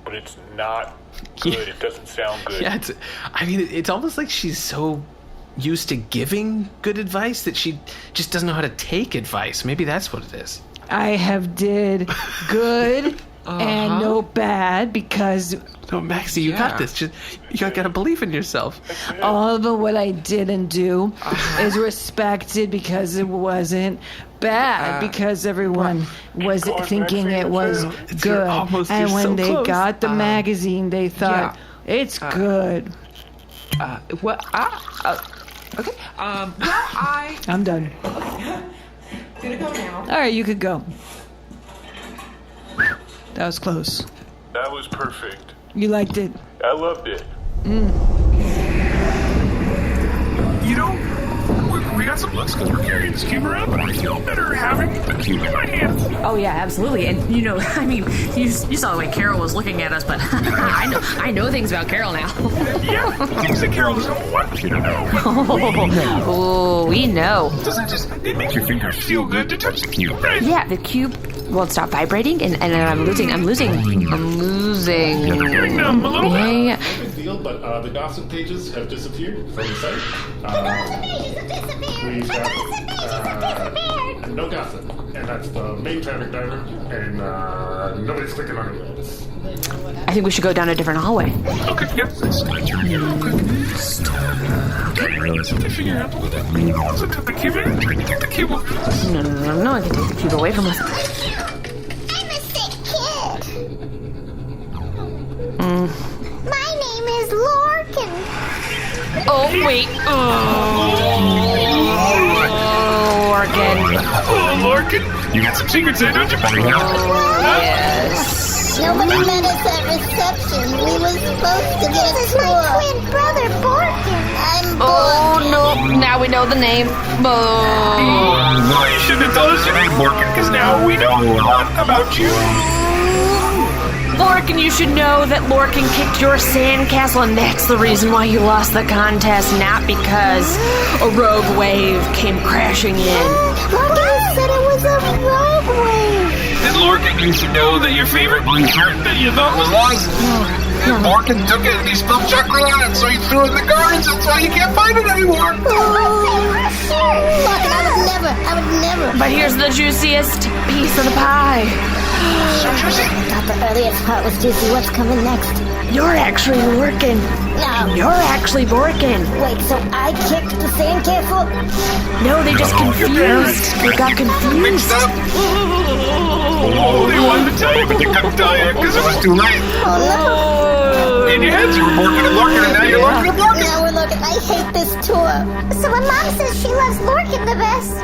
Speaker 5: but it's not good.
Speaker 6: Yeah.
Speaker 5: It doesn't sound good.
Speaker 6: Yeah, it's almost like she's so used to giving good advice that she just doesn't know how to take advice. Maybe that's what it is.
Speaker 12: I have did good and no bad because...
Speaker 6: No, Maxie, you got this. You gotta believe in yourself.
Speaker 12: All of what I didn't do is respected because it wasn't bad, because everyone was thinking it was good. And when they got the magazine, they thought, it's good.
Speaker 13: Okay. Well,
Speaker 12: I'm done.
Speaker 13: Gonna go now.
Speaker 12: All right, you could go. That was close.
Speaker 5: That was perfect.
Speaker 12: You liked it?
Speaker 5: I loved it.
Speaker 3: We got some looks because we're carrying this cube around, but I feel better having the cube in my hands.
Speaker 4: Oh yeah, absolutely. And I mean, you saw the way Carol was looking at us, but I know things about Carol now.
Speaker 3: Yeah, things that Carol doesn't want you to know.
Speaker 4: Oh, we know.
Speaker 3: Doesn't it make your fingers feel good to touch the cube, right?
Speaker 4: Yeah, the cube won't stop vibrating, and I'm losing.
Speaker 3: You're getting numb a little bit.
Speaker 14: No big deal, but the gossip pages have disappeared from the site. We've got no gossip, and that's the main traffic driver, and nobody's clicking on it.
Speaker 4: I think we should go down a different hallway.
Speaker 3: Okay, yep. Let's turn it real quick. Okay, realize if they figure out what that means. So take the cube in. Take the cube off.
Speaker 4: No, I can take the cube away from us.
Speaker 11: I'm a sick kid. My name is Lorkin.
Speaker 4: Oh, wait. Lorkin.
Speaker 3: Oh, Lorkin. You got some secrets there, don't you, buddy?
Speaker 4: Yes.
Speaker 11: Nobody met us at reception. We were supposed to get a tour. This is my twin brother, Borkin. I'm Borkin.
Speaker 4: Oh, no. Now we know the name.
Speaker 3: Well, you shouldn't have told us your name, Borkin, because now we know a lot about you.
Speaker 4: Lorkin, you should know that Lorkin kicked your sandcastle, and that's the reason why you lost the contest, not because a rogue wave came crashing in.
Speaker 11: Lorkin said it was a rogue wave.
Speaker 3: And Lorkin, you should know that your favorite blue shirt that you thought was lost, Borkin took it and he spilled chocolate on it, so he threw it in the garbage. That's why you can't find it anymore.
Speaker 11: Lorkin, I would never.
Speaker 4: But here's the juiciest piece of the pie.
Speaker 3: So juicy.
Speaker 11: Thought the earliest part was juicy. What's coming next?
Speaker 4: You're actually Lorkin.
Speaker 11: No.
Speaker 4: You're actually Borkin.
Speaker 11: Wait, so I kicked the sandcastle?
Speaker 4: No, they just confused. They got confused.
Speaker 3: Mixed up. Oh, they wanted to tell you, but they couldn't tell you because it was too late.
Speaker 11: Oh, no.
Speaker 3: In your heads, you were Borkin and Lorkin, and now you're Lorkin and Borkin.
Speaker 11: Now we're Lorkin. I hate this tour. So when Mom says she loves Lorkin the best,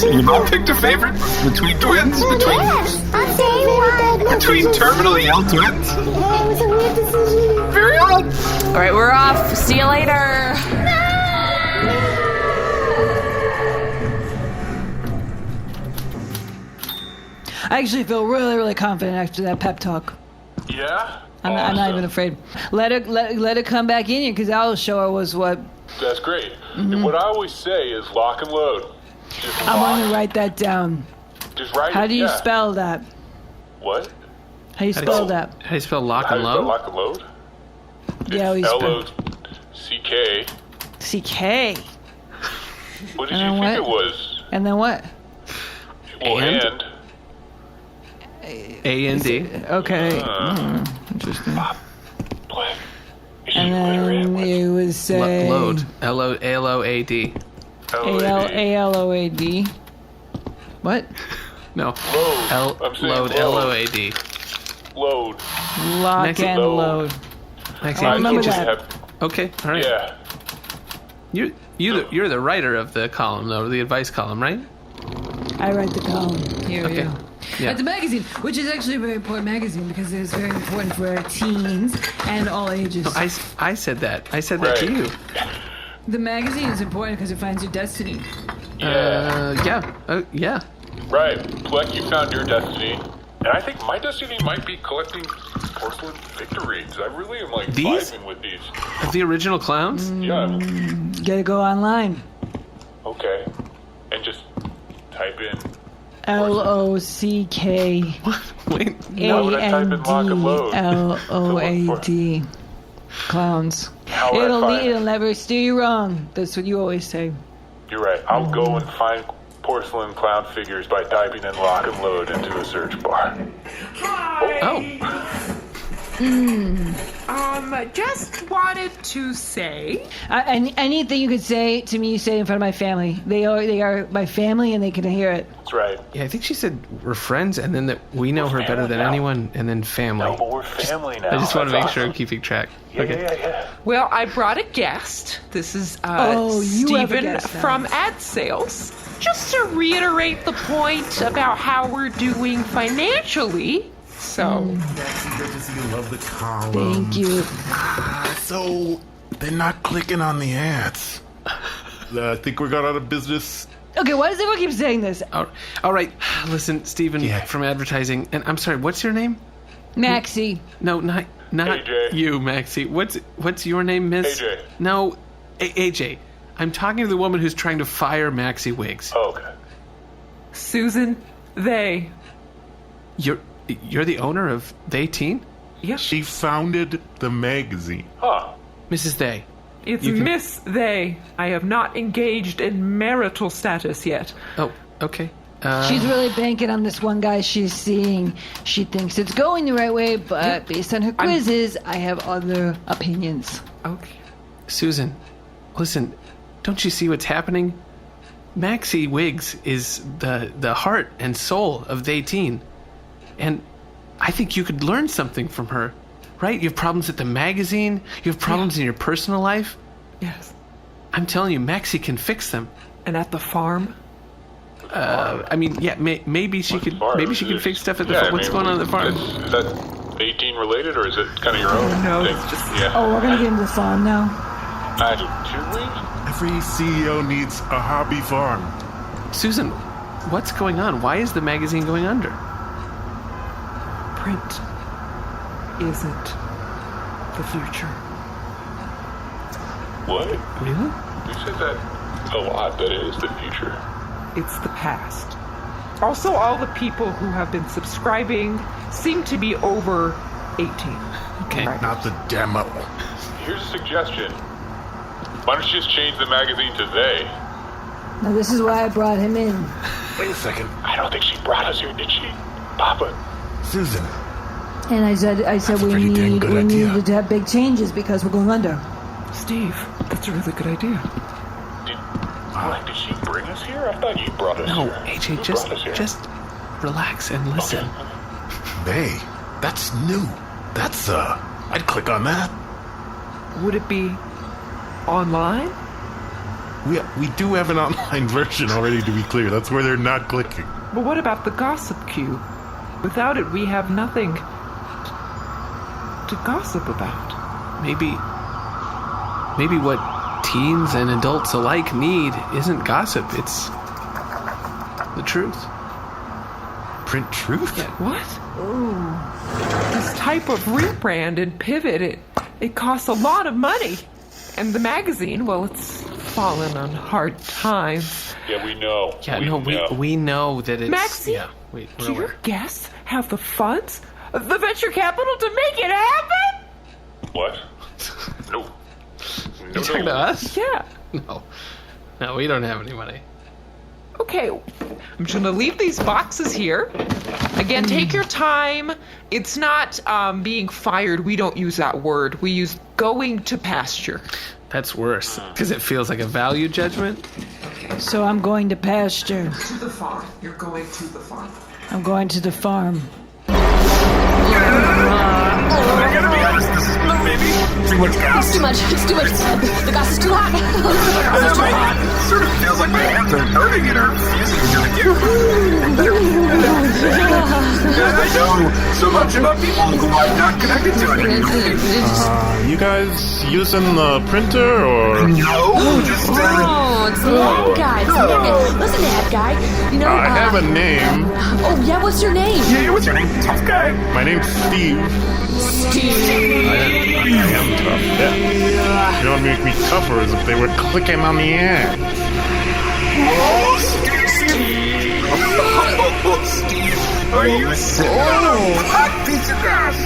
Speaker 3: Your mom picked a favorite between twins,
Speaker 11: yes, I'm saying why.
Speaker 3: between terminally ill twins.
Speaker 11: Yeah, it was a weird decision.
Speaker 3: Very odd.
Speaker 4: All right, we're off. See you later.
Speaker 12: I actually feel really, really confident after that pep talk.
Speaker 5: Yeah?
Speaker 12: I'm not even afraid. Let her come back in here, because I'll show her what...
Speaker 5: That's great. And what I always say is lock and load.
Speaker 12: I'm going to write that down.
Speaker 5: Just write
Speaker 12: How
Speaker 5: it,
Speaker 12: do you
Speaker 5: yeah.
Speaker 12: spell that?
Speaker 5: What?
Speaker 12: How do you spell that?
Speaker 6: How do you spell lock
Speaker 5: How
Speaker 6: and
Speaker 5: do you spell
Speaker 6: load?
Speaker 5: lock and load?
Speaker 12: Yeah, we spell...
Speaker 5: L-O-C-K.
Speaker 12: C-K.
Speaker 5: What did you think it was?
Speaker 12: And then what?
Speaker 5: Well, and?
Speaker 6: A-N-D.
Speaker 12: Okay. Interesting. And then you would say...
Speaker 6: Load. L-O-A-D.
Speaker 12: A-L-O-A-D. What?
Speaker 6: No.
Speaker 5: Load. I'm saying
Speaker 6: Load. L-O-A-D.
Speaker 5: Load.
Speaker 12: Lock and load.
Speaker 6: Maxie,
Speaker 12: I remember that.
Speaker 6: Okay, all right.
Speaker 5: Yeah.
Speaker 6: You're the writer of the column, though, the advice column, right?
Speaker 12: I write the column. Here we go.
Speaker 6: Yeah.
Speaker 12: It's a magazine, which is actually a very important magazine because it's very important for teens and all ages.
Speaker 6: No, I said that. I said that to you.
Speaker 12: The magazine is important because it finds your destiny.
Speaker 6: Yeah.
Speaker 5: Right. Pleck, you found your destiny. And I think my destiny might be collecting porcelain figurines. I really am, vibing with these.
Speaker 6: The original clowns?
Speaker 5: Yeah.
Speaker 12: You gotta go online.
Speaker 5: Okay. And just type in...
Speaker 12: L-O-C-K.
Speaker 6: Wait.
Speaker 12: A-N-D-L-O-A-D. Clowns. It'll never steer you wrong. That's what you always say.
Speaker 5: You're right. I'll go and find porcelain clown figures by typing in lock and load into a search bar.
Speaker 13: Just wanted to say...
Speaker 12: anything you could say to me, you say in front of my family. They are my family, and they can hear it.
Speaker 5: That's right.
Speaker 6: Yeah, I think she said we're friends, and then that we know her better than anyone, and then family.
Speaker 5: No, but we're family now.
Speaker 6: I just want to make
Speaker 5: That's
Speaker 6: sure I'm
Speaker 5: awesome.
Speaker 6: keeping track.
Speaker 5: Yeah.
Speaker 13: Well, I brought a guest. This is
Speaker 12: you have a
Speaker 13: Stephen
Speaker 12: guest now.
Speaker 13: from Ad Sales. Just to reiterate the point about how we're doing financially. So,
Speaker 14: Maxie, good to see you love the column.
Speaker 12: Thank you.
Speaker 14: So, they're not clicking on the ads. I think we got out of business.
Speaker 12: Okay, why does everyone keep saying this?
Speaker 6: All right. Listen, Stephen from advertising, and I'm sorry, what's your name?
Speaker 12: Maxie.
Speaker 6: No, not
Speaker 5: AJ.
Speaker 6: you, Maxie. What's your name, Miss?
Speaker 5: AJ.
Speaker 6: No, AJ. I'm talking to the woman who's trying to fire Maxie Wiggs.
Speaker 5: Oh, okay.
Speaker 13: Susan, they.
Speaker 6: You're the owner of They Teen?
Speaker 13: Yeah.
Speaker 14: She founded the magazine.
Speaker 5: Huh.
Speaker 6: Mrs. They.
Speaker 13: It's Miss They. I have not engaged in marital status yet.
Speaker 6: Oh, okay.
Speaker 12: She's really banking on this one guy she's seeing. She thinks it's going the right way, but based on her quizzes, I have other opinions.
Speaker 13: Okay.
Speaker 6: Susan, listen, don't you see what's happening? Maxie Wiggs is the heart and soul of They Teen. And I think you could learn something from her, right? You have problems at the magazine. You have problems in your personal life.
Speaker 13: Yes.
Speaker 6: I'm telling you, Maxie can fix them.
Speaker 13: And at the farm?
Speaker 6: Maybe she could. Maybe she could fix stuff at the farm. What's going on at the farm?
Speaker 5: Is that 18 related, or is it kind of your own
Speaker 13: No,
Speaker 5: thing?
Speaker 13: it's just...
Speaker 12: Oh, we're gonna get into the farm now.
Speaker 5: Should we?
Speaker 14: Every CEO needs a hobby farm.
Speaker 6: Susan, what's going on? Why is the magazine going under?
Speaker 13: Print isn't the future.
Speaker 5: What?
Speaker 6: Really?
Speaker 5: You said that a lot. That is the future.
Speaker 13: It's the past. Also, all the people who have been subscribing seem to be over 18.
Speaker 6: Okay.
Speaker 13: Right.
Speaker 14: Not the demo.
Speaker 5: Here's a suggestion. Why don't you just change the magazine to They?
Speaker 12: Now, this is why I brought him in.
Speaker 14: Wait a second.
Speaker 5: I don't think she brought us here, did she? Papa.
Speaker 14: Susan.
Speaker 12: And I said we needed to have big changes because we're going under.
Speaker 13: Steve, that's a really good idea.
Speaker 5: Did she bring us here? I thought you brought us here.
Speaker 6: No, AJ, just relax and listen.
Speaker 14: Hey, that's new. That's, I'd click on that.
Speaker 13: Would it be online?
Speaker 14: We do have an online version already, to be clear. That's where they're not clicking.
Speaker 13: But what about the gossip queue? Without it, we have nothing to gossip about.
Speaker 6: Maybe what teens and adults alike need isn't gossip, it's the truth.
Speaker 15: print truth.
Speaker 13: What? Ooh. This type of rebrand and pivot, it costs a lot of money. And the magazine, well, it's fallen on hard times.
Speaker 5: Yeah, we know.
Speaker 6: Yeah, we know that it's...
Speaker 13: Maxie,
Speaker 6: yeah,
Speaker 13: do your guests have the funds, the venture capital to make it happen?
Speaker 5: What? No.
Speaker 6: You talking to us?
Speaker 13: Yeah.
Speaker 6: No, we don't have any money.
Speaker 13: Okay, I'm just gonna leave these boxes here. Again, take your time. It's not being fired. We don't use that word. We use going to pasture.
Speaker 6: That's worse, because it feels like a value judgment.
Speaker 12: So I'm going to pasture.
Speaker 13: To the farm. You're going to the farm.
Speaker 12: I'm going to the farm.
Speaker 3: I gotta be honest, this is maybe too much gas.
Speaker 16: It's too much. The gas is too hot.
Speaker 3: It sort of feels like my hands are burning and are fusing with you. I know so much about people who I'm not connected to anymore.
Speaker 14: You guys using the printer or?
Speaker 3: No, just
Speaker 16: it's the head guy. Listen, head guy.
Speaker 14: I have a name.
Speaker 16: Oh yeah, what's your name?
Speaker 3: Yeah, what's your name? Tough guy.
Speaker 14: My name's Steve. I am tough, yeah. You know what would make me tougher is if they were clicking on the ad.
Speaker 3: Steve. Oh, Steve. Are you so hot piece of gas?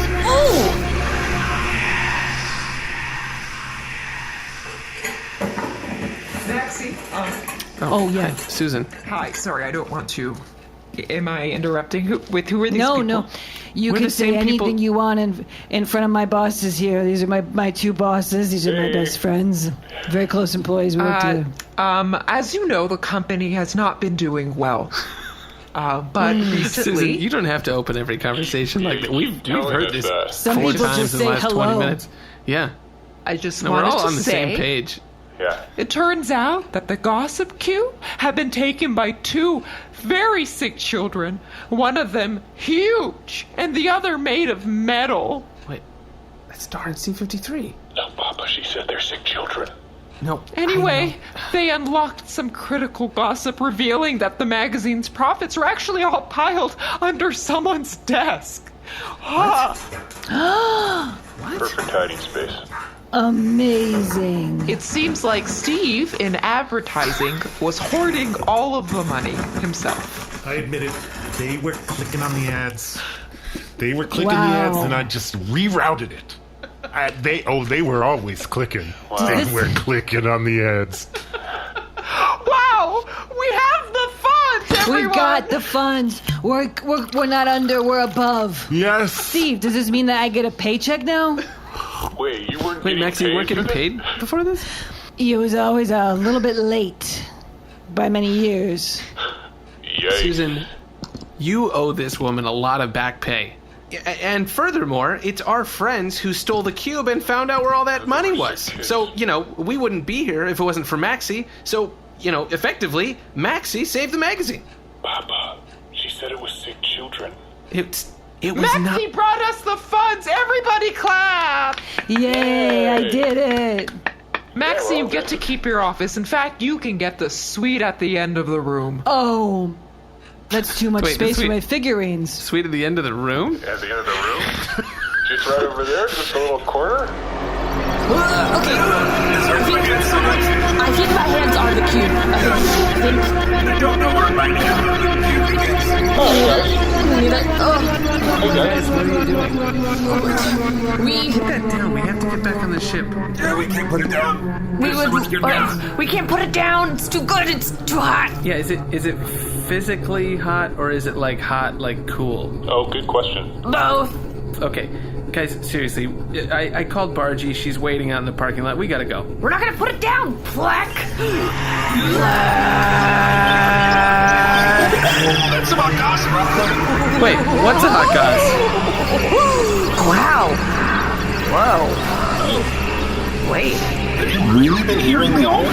Speaker 13: Maxie.
Speaker 12: Oh yeah.
Speaker 6: Hi, Susan.
Speaker 13: Hi, sorry, I don't want to. Am I interrupting? Who are these people?
Speaker 12: No. You
Speaker 6: We're
Speaker 12: can
Speaker 6: the
Speaker 12: say
Speaker 6: same
Speaker 12: anything
Speaker 6: people-
Speaker 12: you want in front of my bosses here. These are my two bosses. These are my best friends. Very close employees. We work together.
Speaker 13: As you know, the company has not been doing well. But recently...
Speaker 6: Susan, you don't have to open every conversation like that. We've heard this
Speaker 12: Some
Speaker 6: 4
Speaker 12: people
Speaker 6: times
Speaker 12: just
Speaker 6: in the
Speaker 12: say
Speaker 6: last
Speaker 12: hello.
Speaker 6: 20 minutes. Yeah.
Speaker 13: I just
Speaker 6: No, we're
Speaker 13: wanted
Speaker 6: all
Speaker 13: to
Speaker 6: on the
Speaker 13: say,
Speaker 6: same page.
Speaker 5: Yeah.
Speaker 13: It turns out that the gossip queue have been taken by 2 very sick children. One of them huge, and the other made of metal.
Speaker 6: Wait, that's Dar and C-53.
Speaker 5: No, Papa, she said they're sick children.
Speaker 6: No.
Speaker 13: Anyway, they unlocked some critical gossip revealing that the magazine's profits are actually all piled under someone's desk.
Speaker 5: Perfect hiding space.
Speaker 12: Amazing.
Speaker 13: It seems like Steve, in advertising, was hoarding all of the money himself.
Speaker 14: I admit it. They were clicking on the ads. They were clicking the ads, and I just rerouted it. They were always clicking.
Speaker 5: Wow.
Speaker 14: They were clicking on the ads.
Speaker 13: Wow! We have the funds, everyone!
Speaker 12: We've got the funds. We're not under. We're above.
Speaker 14: Yes.
Speaker 12: Steve, does this mean that I get a paycheck now?
Speaker 5: Wait, you weren't
Speaker 6: Wait, Maxie, you weren't getting paid before this?
Speaker 12: He was always a little bit late by many years.
Speaker 5: Yikes.
Speaker 6: Susan, you owe this woman a lot of back pay. And furthermore, it's our friends who stole the cube and found out where all that money was. So, we wouldn't be here if it wasn't for Maxie. So, effectively, Maxie saved the magazine.
Speaker 5: Papa, she said it was sick children.
Speaker 6: It was
Speaker 13: Maxie brought us the funds! Everybody clap!
Speaker 12: Yay, I did it.
Speaker 13: Maxie, you get to keep your office. In fact, you can get the suite at the end of the room.
Speaker 12: Oh, that's too much
Speaker 6: Wait, the
Speaker 12: space for
Speaker 6: suite-
Speaker 12: my figurines.
Speaker 6: Suite at the end of the room?
Speaker 5: At the end of the room? Just right over there, just a little corner?
Speaker 16: Okay. I think my hands are the cube.
Speaker 3: I don't know where my cube begins.
Speaker 6: Hey guys, what are you doing?
Speaker 16: We
Speaker 6: Put that down. We have to get back on the ship.
Speaker 3: Yeah, we can't put it down.
Speaker 16: We can't put it down. It's too good. It's too hot.
Speaker 6: Yeah, is it physically hot or is it like hot, like cool?
Speaker 5: Oh, good question.
Speaker 16: Both.
Speaker 6: Okay, guys, seriously, I called Bargie. She's waiting out in the parking lot. We gotta go.
Speaker 16: We're not gonna put it down, Pleck.
Speaker 3: That's about gossip.
Speaker 6: Wait, what's a hot goss?
Speaker 16: Wow. Whoa. Wait.
Speaker 3: Have you really been hearing me all?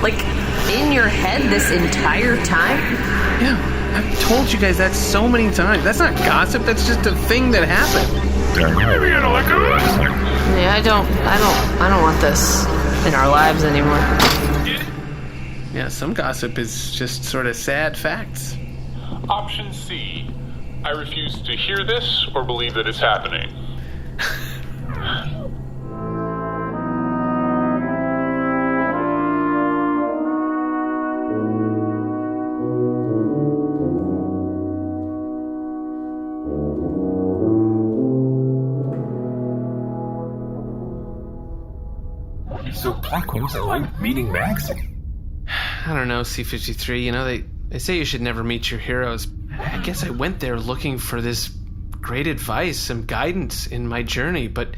Speaker 16: Like, in your head this entire time?
Speaker 6: Yeah, I've told you guys that so many times. That's not gossip. That's just a thing that happened.
Speaker 3: Maybe you don't like it.
Speaker 16: Yeah, I don't want this in our lives anymore.
Speaker 6: Yeah, some gossip is just sort of sad facts.
Speaker 5: Option C, I refuse to hear this or believe that it's happening.
Speaker 3: So, Pleck, what was it like meeting Maxie?
Speaker 6: I don't know, C-53. You know, they say you should never meet your heroes. I guess I went there looking for this great advice, some guidance in my journey. But,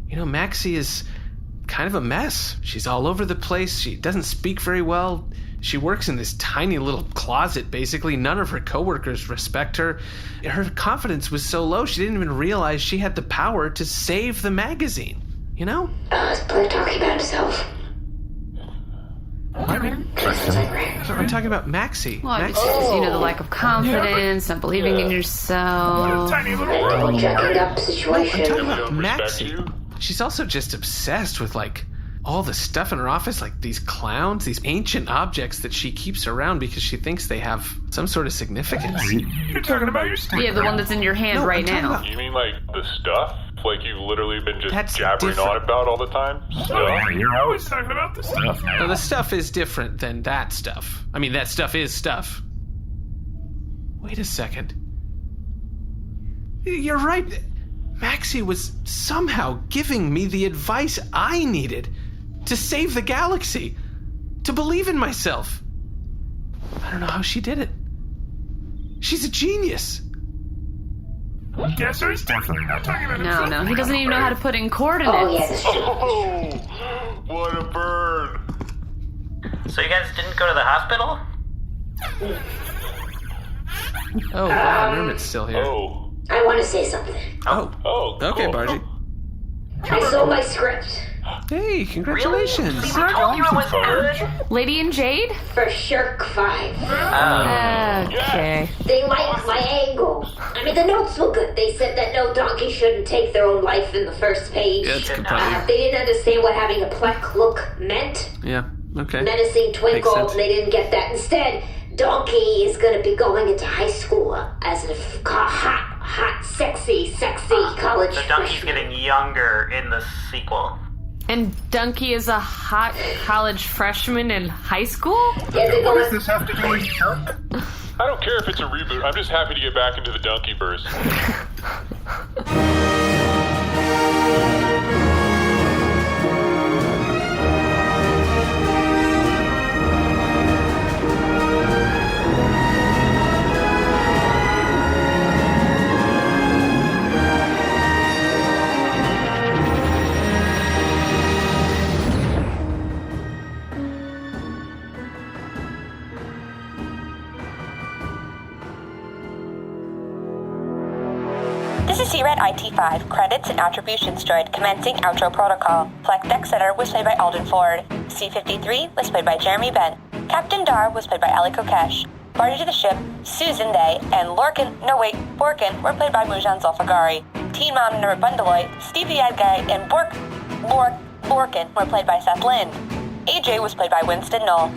Speaker 6: you know, Maxie is kind of a mess. She's all over the place. She doesn't speak very well. She works in this tiny little closet, basically. None of her coworkers respect her. Her confidence was so low, she didn't even realize she had the power to save the magazine. You know?
Speaker 7: Is Pleck talking about himself?
Speaker 6: I'm talking about Maxie.
Speaker 4: Well, it's just, the lack of confidence, not believing in yourself.
Speaker 7: Checking up the situation.
Speaker 6: I'm talking about Maxie. She's also just obsessed with, all the stuff in her office, these clowns, these ancient objects that she keeps around because she thinks they have some sort of significance.
Speaker 3: You're talking about your stuff.
Speaker 4: Yeah, the one that's in your hand right now.
Speaker 5: You mean the stuff? You've literally been just jabbering on about all the time?
Speaker 3: Oh, you're always talking about the stuff, man.
Speaker 6: No, the stuff is different than that stuff. I mean, that stuff is stuff. Wait a second. You're right. Maxie was somehow giving me the advice I needed to save the galaxy, to believe in myself. I don't know how she did it. She's a genius.
Speaker 3: Guess who's definitely not talking about himself.
Speaker 4: No, he doesn't even know how to put in coordinates.
Speaker 7: Oh, yes.
Speaker 5: Oh, what a bird.
Speaker 8: So you guys didn't go to the hospital?
Speaker 6: Oh, wow, Nermut's still here.
Speaker 5: Oh.
Speaker 7: I want to say something.
Speaker 5: Oh,
Speaker 6: okay,
Speaker 5: cool.
Speaker 6: Bargie.
Speaker 7: I sold my script.
Speaker 6: Hey, congratulations.
Speaker 8: Really? We told you it was good.
Speaker 4: Lady and Jade?
Speaker 7: For Shirk 5.
Speaker 4: Okay.
Speaker 7: They liked my angle. I mean, the notes were good. They said that no donkey shouldn't take their own life in the first page.
Speaker 6: Yeah, it's completely...
Speaker 7: They didn't understand what having a Pleck look meant.
Speaker 6: Yeah, okay.
Speaker 7: Menacing twinkle.
Speaker 6: Makes sense.
Speaker 7: They didn't get that. Instead, Donkey is going to be going into high school as a hot, sexy college
Speaker 8: The donkey's
Speaker 7: freshman.
Speaker 8: getting younger in the sequel.
Speaker 4: And Donkey is a hot college freshman in high school?
Speaker 7: Yeah,
Speaker 3: What does this have to do with Shirk?
Speaker 5: I don't care if it's a reboot. I'm just happy to get back into the Donkeyverse.
Speaker 15: This is C-Red IT5, credits and attributions droid commencing outro protocol. Pleck Decksetter was played by Alden Ford. C-53 was played by Jeremy Bent. Captain Dar was played by Allie Kokesh. Bargie to the ship, Susan Day, and Borkin were played by Moujan Zolfaghari. Teen Mom and Nermut Bundaloy, Stevie Guy, and Lorkin were played by Seth Lind. AJ was played by Winston Noel.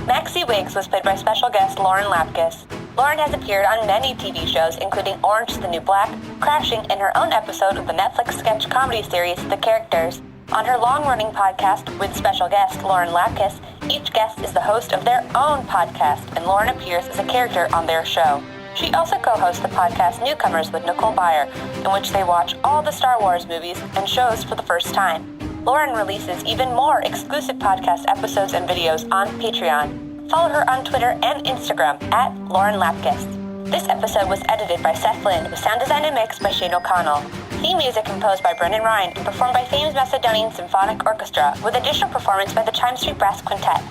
Speaker 15: Maxie Wiggs was played by special guest Lauren Lapkus. Lauren has appeared on many TV shows, including Orange is the New Black, crashing in her own episode of the Netflix sketch comedy series The Characters. On her long-running podcast with special guest Lauren Lapkus, each guest is the host of their own podcast, and Lauren appears as a character on their show. She also co-hosts the podcast Newcomers with Nicole Byer, in which they watch all the Star Wars movies and shows for the first time. Lauren releases even more exclusive podcast episodes and videos on Patreon. Follow her on Twitter and Instagram at Lauren Lapkus. This episode was edited by Seth Lind with sound design and mix by Shane O'Connell. Theme music composed by Brendan Ryan and performed by Fame's Macedonian Symphonic Orchestra with additional performance by the Chime Street Brass Quintet.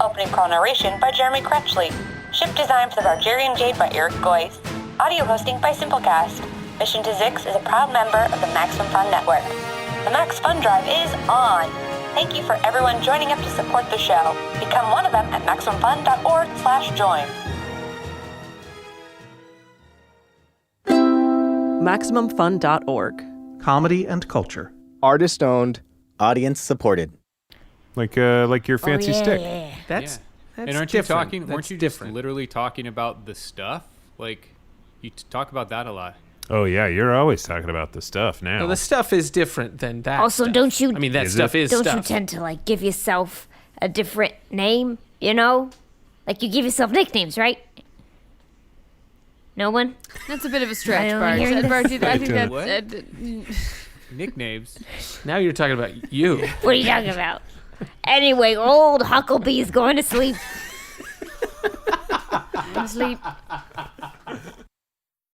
Speaker 15: Opening call narration by Jeremy Crutchley. Ship design for the Bargarean Jade by Eric Geusz. Audio hosting by Simplecast. Mission to Zyxx is a proud member of the Maximum Fun Network. The Max Fun Drive is on! Thank you for everyone joining up to support the show. Become one of them at MaximumFun.org/join.
Speaker 17: MaximumFun.org.
Speaker 18: Comedy and culture.
Speaker 19: Artist owned, audience supported.
Speaker 20: Like your fancy stick.
Speaker 6: That's
Speaker 21: and aren't
Speaker 6: different.
Speaker 21: you talking? Weren't you just literally talking about the stuff? Like, You talk about that a lot.
Speaker 10: Oh, yeah, you're always talking about the stuff now.
Speaker 6: No, the stuff is different than that.
Speaker 22: Also,
Speaker 6: stuff.
Speaker 22: don't you?
Speaker 6: I mean, that
Speaker 10: Is
Speaker 6: stuff
Speaker 10: it?
Speaker 6: is
Speaker 22: Don't
Speaker 6: stuff.
Speaker 22: you tend to like give yourself a different name? You know, like you give yourself nicknames, right? No one.
Speaker 23: That's a bit of a stretch,
Speaker 22: I don't hear
Speaker 23: Bargie.
Speaker 22: this.
Speaker 23: I think that's
Speaker 21: What? Nicknames.
Speaker 6: Now you're talking about you.
Speaker 22: What are you talking about? Anyway, old Hucklebee's going to sleep.
Speaker 23: asleep.